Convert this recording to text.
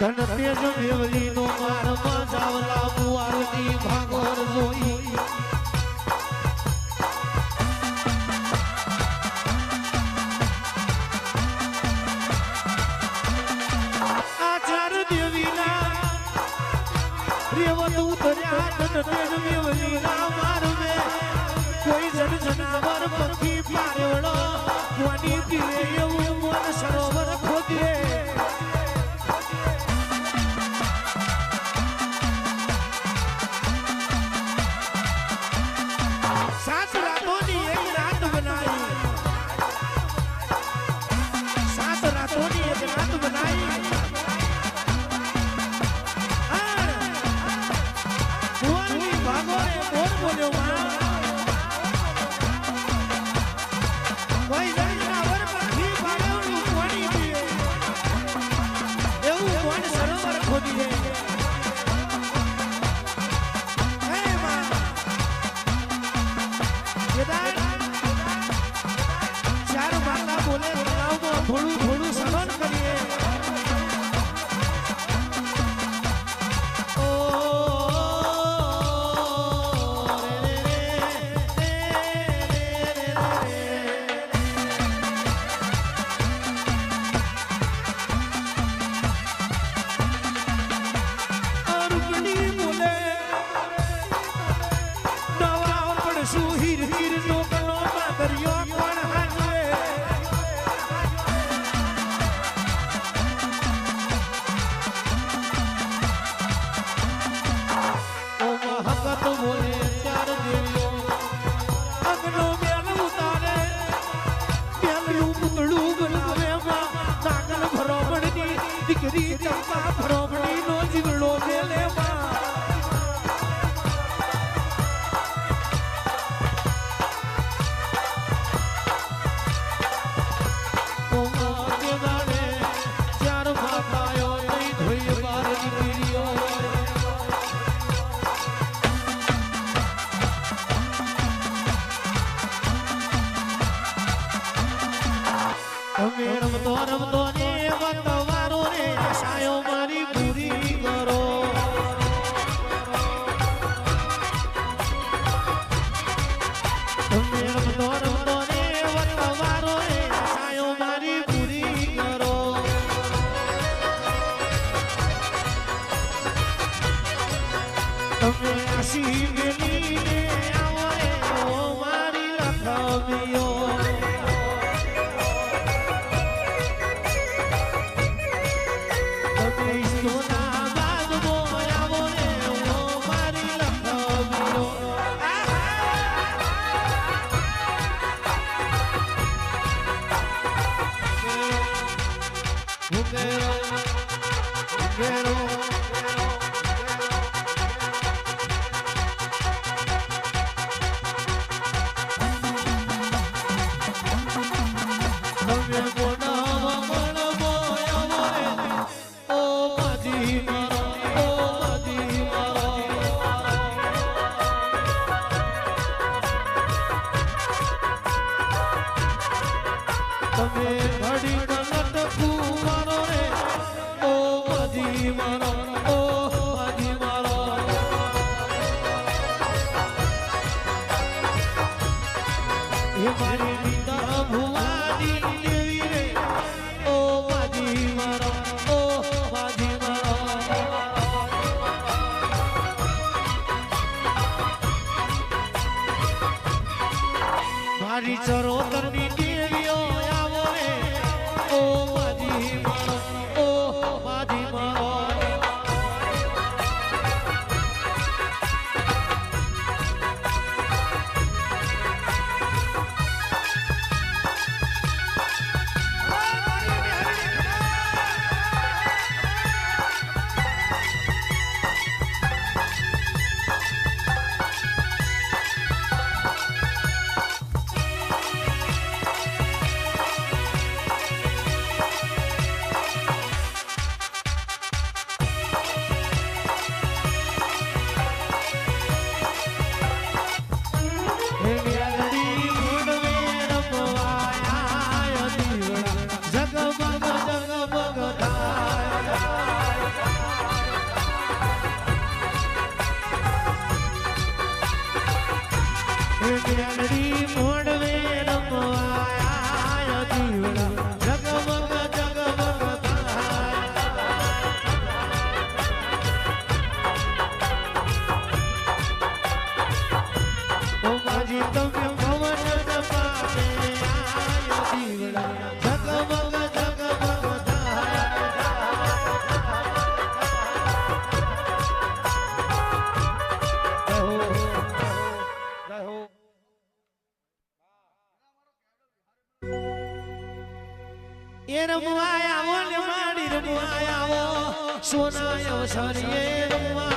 ધન તેજ દેવલી નો મારમાં જાવલા પુવારની ભાગોર જોઈ આચાર દેવીના રેવત ઉતર્યા ધન તેજ દેવલી ના મારવે કોઈ જન જનાવર પંખી પારેવડો કોની પીરે એવું મન સરોવર ખોદે થોડું થોડું સહન કરીએ દીકરી ચંપા ભરોમણી નો જીવડો મેલેવા ચાર માતાયો નહીં ધોઈ બાર દીકરીઓ અમે રમતો રમતો ને વતવારો રે સાયો મારી પૂરી કરો અમે રમતો રમતો ને વતવારો રે સાયો મારી પૂરી કરો તમે આશી મેલીને આવો રે ઓ મારી લખવીઓ તમે ઘડી ગલત ફુવારો રે ઓ માજી મારો ઓ માજી મારો એ મારી રીતા ભુવાની દેવી રે ઓ માજી મારો ઓ માજી મારો મારી ચરોતરની દેવીઓ મેલડી મોડવે રમવાયા દીવડા જગમગ જગમગ થાય ઓ માજી તમે ભવન પાસે આયા દીવડા જગમગ જગમગ થાય એ રમવાય આવો ને માડી રમવાય આવો સોના અવસરીએ રમવા